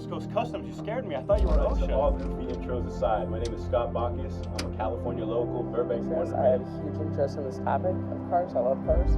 West Coast Customs. You scared me. I thought you were So OSHA. all goofy intros aside, my name is Scott Bacchus. I'm a California local, Burbank born and I have raised. a huge interest in this topic of cars. I love cars.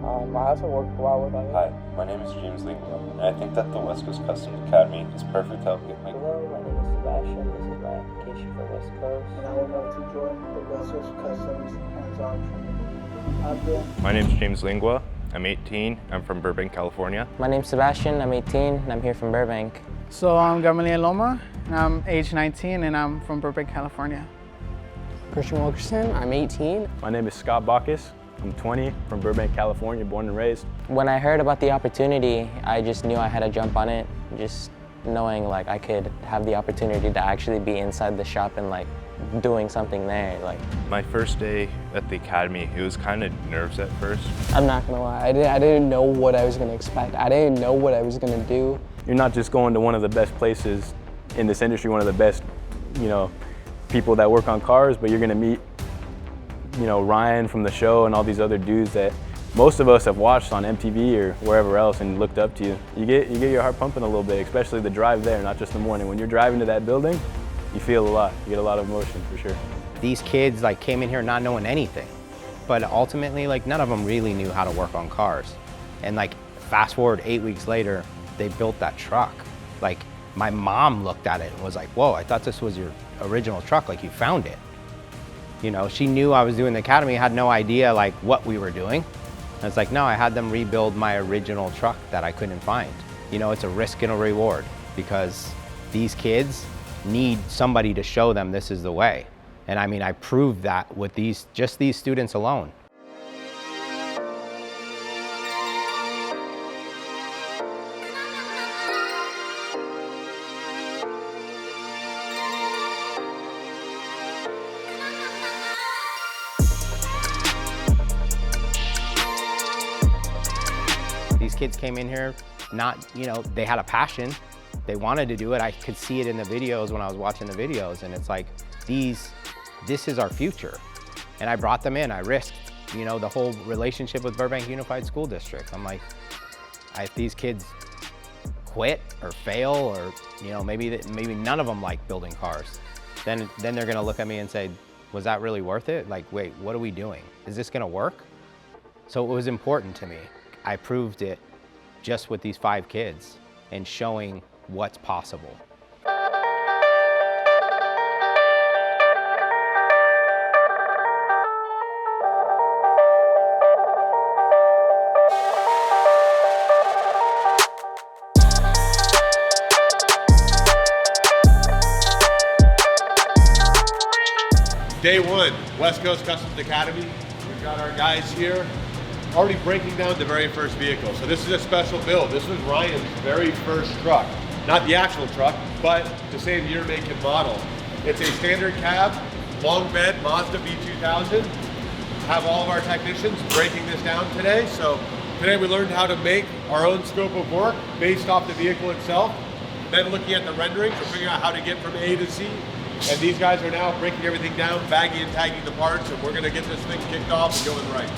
I also work a while with others. Hi, my name is James Lingua, and I think that the West Coast Customs Academy is perfect to help get my... Hello, my name is Sebastian. This is my application for West Coast. And I would love to join the West Coast Customs hands-on training. My name is James Lingua. I'm 18. I'm from Burbank, California. My name's Sebastian. I'm 18 and I'm here from Burbank. So I'm Gamaliel Loma, and I'm age 19 and I'm from Burbank, California. Christian Wilkerson, I'm 18. My name is Scott Bacchus. I'm 20, from Burbank, California, born and raised. When I heard about the opportunity, I just knew I had to jump on it, just knowing like I could have the opportunity to actually be inside the shop and like doing something there. Like My first day at the academy, it was kind of nerves at first. I'm not gonna lie, I didn't know what I was gonna expect. I didn't know what I was gonna do. You're not just going to one of the best places in this industry, one of the best, people that work on cars, but you're gonna meet, Ryan from the show and all these other dudes that most of us have watched on MTV or wherever else and looked up to you. You get your heart pumping a little bit, especially the drive there, not just the morning. When you're driving to that building, you feel a lot. You get a lot of emotion for sure. These kids came in here not knowing anything, but ultimately none of them really knew how to work on cars. And fast forward 8 weeks later, they built that truck. My mom looked at it and was like, whoa, I thought this was your original truck, you found it. She knew I was doing the academy, had no idea what we were doing. And it's no, I had them rebuild my original truck that I couldn't find. It's a risk and a reward because these kids need somebody to show them this is the way. And I proved that with just these students alone. These kids came in here they had a passion. They wanted to do it. I could see it in the videos when I was watching the videos, and it's this is our future. And I brought them in. I risked, the whole relationship with Burbank Unified School District. I'm if these kids quit or fail, or maybe none of them like building cars, then they're gonna look at me and say, was that really worth it? Wait, what are we doing? Is this gonna work? So it was important to me. I proved it just with these 5 kids and showing what's possible. Day one, West Coast Customs Academy. We've got our guys here already breaking down the very first vehicle. So this is a special build. This was Ryan's very first truck. Not the actual truck, but the same year, make, and model. It's a standard cab, long bed Mazda B2000. Have all of our technicians breaking this down today. So today we learned how to make our own scope of work based off the vehicle itself. Then looking at the renderings, we're figuring out how to get from A to Z. And these guys are now breaking everything down, bagging and tagging the parts, and we're gonna get this thing kicked off and going right.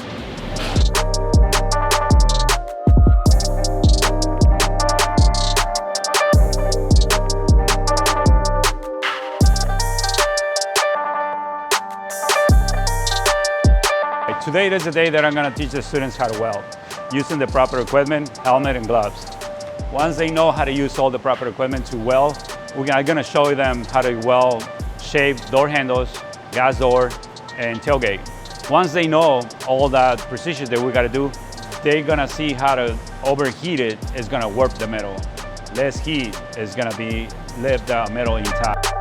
Today is the day that I'm going to teach the students how to weld, using the proper equipment, helmet, and gloves. Once they know how to use all the proper equipment to weld, I'm going to show them how to weld shaped door handles, gas door, and tailgate. Once they know all that precision that we got to do, they're going to see how to overheat it is going to warp the metal. Less heat is going to leave the metal intact.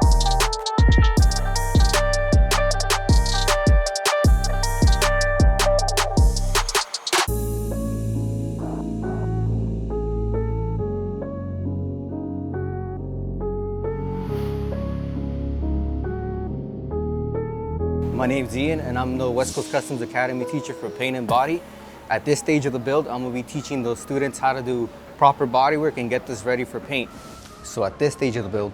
My name's Ian, and I'm the West Coast Customs Academy teacher for paint and body. At this stage of the build, I'm gonna be teaching those students how to do proper bodywork and get this ready for paint. So at this stage of the build,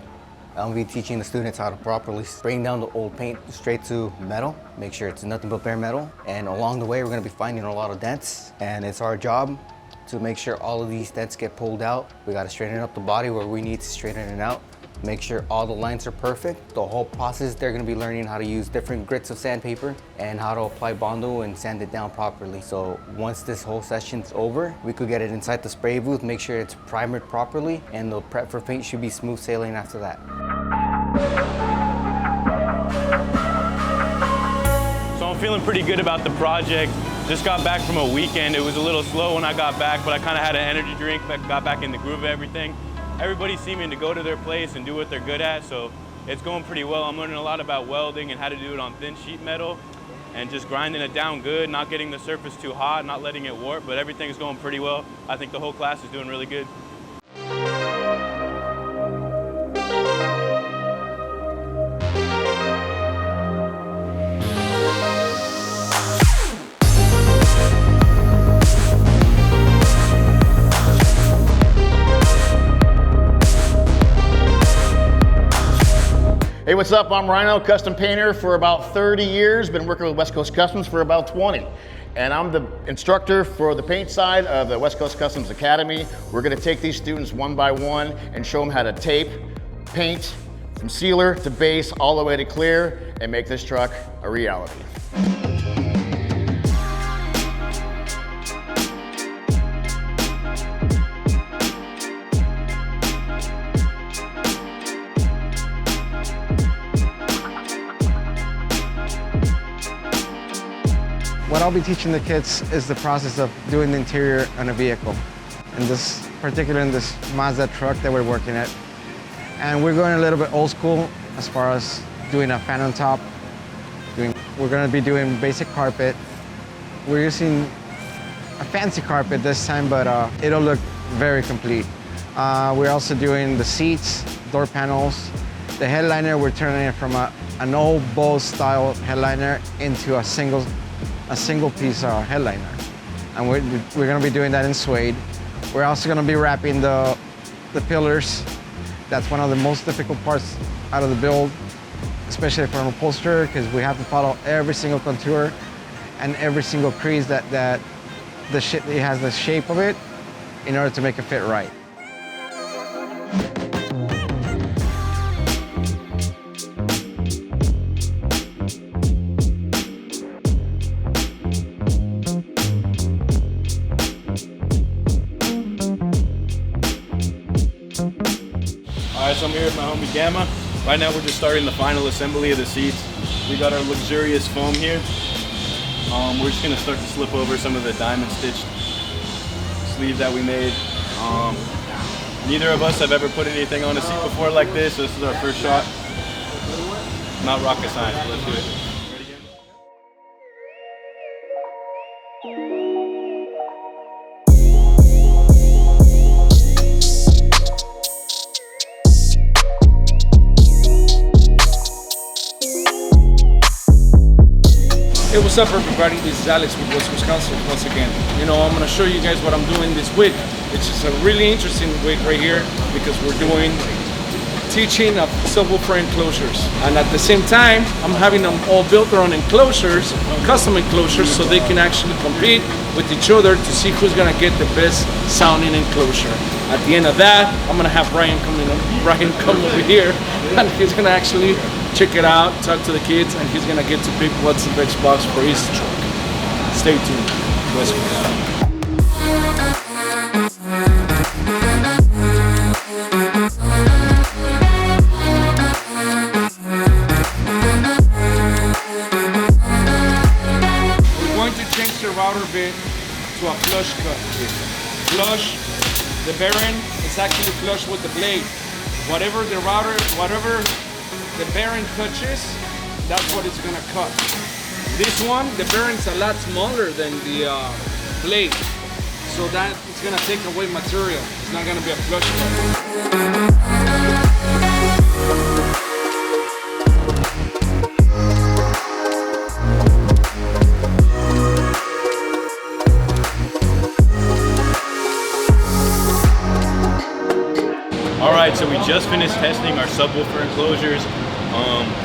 I'm gonna be teaching the students how to properly bring down the old paint straight to metal, make sure it's nothing but bare metal. And along the way, we're gonna be finding a lot of dents, and it's our job to make sure all of these dents get pulled out. We gotta straighten up the body where we need to straighten it out. Make sure all the lines are perfect. The whole process, they're gonna be learning how to use different grits of sandpaper and how to apply Bondo and sand it down properly. So once this whole session's over, we could get it inside the spray booth, make sure it's primered properly, and the prep for paint should be smooth sailing after that. So I'm feeling pretty good about the project. Just got back from a weekend. It was a little slow when I got back, but I kind of had an energy drink, got back in the groove of everything. Everybody's seeming to go to their place and do what they're good at, so it's going pretty well. I'm learning a lot about welding and how to do it on thin sheet metal and just grinding it down good, not getting the surface too hot, not letting it warp, but everything's going pretty well. I think the whole class is doing really good. Hey, what's up? I'm Rhino, custom painter for about 30 years. Been working with West Coast Customs for about 20. And I'm the instructor for the paint side of the West Coast Customs Academy. We're gonna take these students one by one and show them how to tape, paint, from sealer to base, all the way to clear, and make this truck a reality. What I'll be teaching the kids is the process of doing the interior on a vehicle. In this Mazda truck that we're working at. And we're going a little bit old school as far as doing a fan on top. We're going to be doing basic carpet. We're using a fancy carpet this time, but it'll look very complete. We're also doing the seats, door panels. The headliner, we're turning it from an old Bose style headliner into a single piece headliner. And we're gonna be doing that in suede. We're also gonna be wrapping the pillars. That's one of the most difficult parts out of the build, especially for an upholsterer, because we have to follow every single contour and every single crease that it has the shape of it in order to make it fit right. Alright, so I'm here with my homie Gamma. Right now we're just starting the final assembly of the seats. We got our luxurious foam here. We're just gonna start to slip over some of the diamond stitched sleeve that we made. Neither of us have ever put anything on a seat before like this, so this is our first shot. Not rocket science, but let's do it. Hey, what's up everybody? This is Alex with West Wisconsin once again. You know, I'm gonna show you guys what I'm doing this week. It's just a really interesting week right here because we're doing teaching of subwoofer enclosures. And at the same time, I'm having them all built their own enclosures, custom enclosures, so they can actually compete with each other to see who's gonna get the best sounding enclosure. At the end of that, I'm gonna have Ryan come over here and he's gonna actually check it out, talk to the kids, and he's gonna get to pick what's the best box for his truck. Stay tuned. West Coast. We're going to change the router bit to a flush cut bit. Flush, the bearing is actually flush with the blade. Whatever the bearing touches, that's what it's gonna cut. This one, the bearing's a lot smaller than the blade, so that it's gonna take away material. It's not gonna be a flush cut. Alright, so we just finished testing our subwoofer enclosures.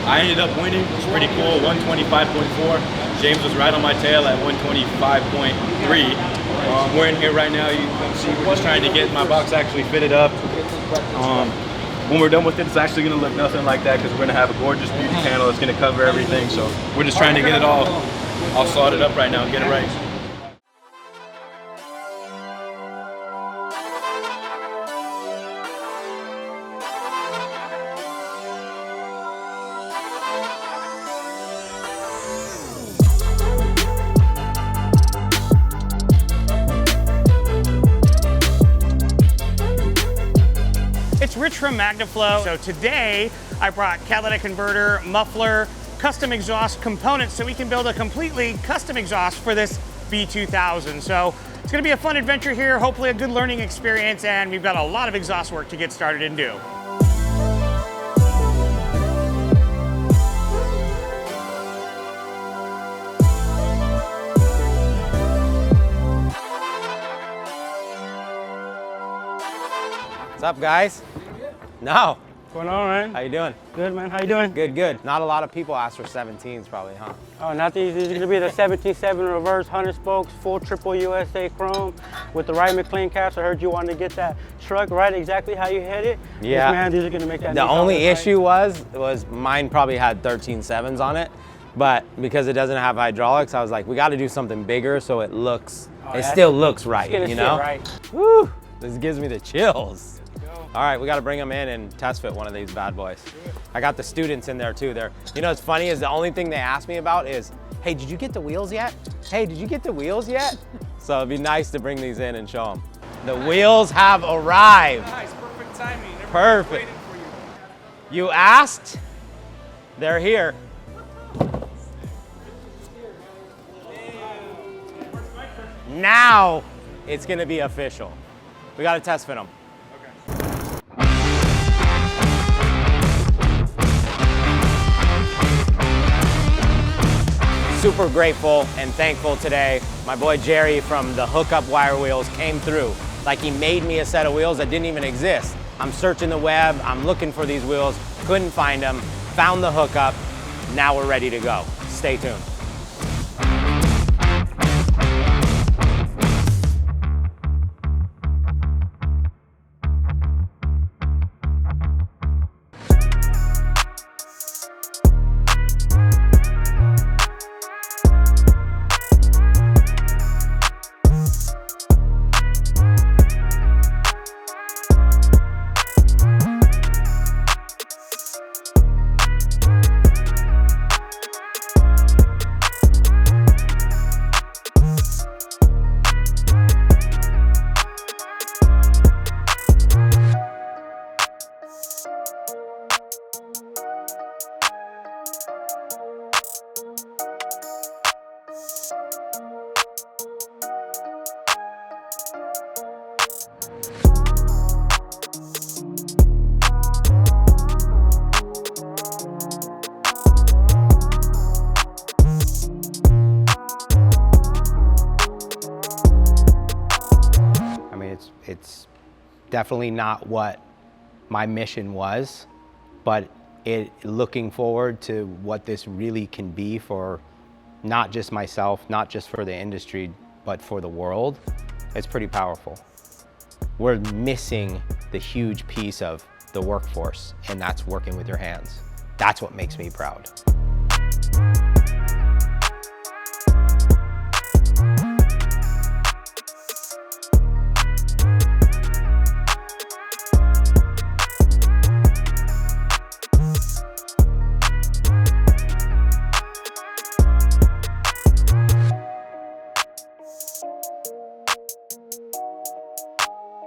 I ended up winning, which is pretty cool, 125.4. James was right on my tail at 125.3. We're in here right now. You can see we're just trying to get my box actually fitted up. When we're done with it, it's actually going to look nothing like that because we're going to have a gorgeous beauty panel that's going to cover everything. So we're just trying to get it all slotted up right now and get it right. It's Rich from MagnaFlow. So today I brought catalytic converter, muffler, custom exhaust components so we can build a completely custom exhaust for this B2000. So it's gonna be a fun adventure here, hopefully a good learning experience, and we've got a lot of exhaust work to get started and do. What's up, guys? No. What's going on, Ryan? How you doing? Good, man. How you doing? Good, good. Not a lot of people ask for 17s probably, huh? Oh, not these. These are going to be the 177 reverse 100 spokes, full triple USA chrome with the Ryan McLean caps. I heard you wanted to get that truck right exactly how you hit it. Yeah. Yes, man, these are going to make that. The only issue was mine probably had 13 7s on it, but because it doesn't have hydraulics, I was like, we got to do something bigger so it looks, it still looks right, you know? Right. Woo! This gives me the chills. All right, we got to bring them in and test fit one of these bad boys. I got the students in there too. You know what's funny is the only thing they ask me about is, hey, did you get the wheels yet? Hey, did you get the wheels yet? So it'd be nice to bring these in and show them. The wheels have arrived. Nice, perfect timing. Perfect. You asked, they're here. Now it's gonna be official. We gotta test fit them. Super grateful and thankful today. My boy Jerry from the Hookup Wire Wheels came through. Like he made me a set of wheels that didn't even exist. I'm searching the web, I'm looking for these wheels, couldn't find them, found the hookup, now we're ready to go. Stay tuned. It's definitely not what my mission was, but looking forward to what this really can be for not just myself, not just for the industry, but for the world, it's pretty powerful. We're missing the huge piece of the workforce, and that's working with your hands. That's what makes me proud.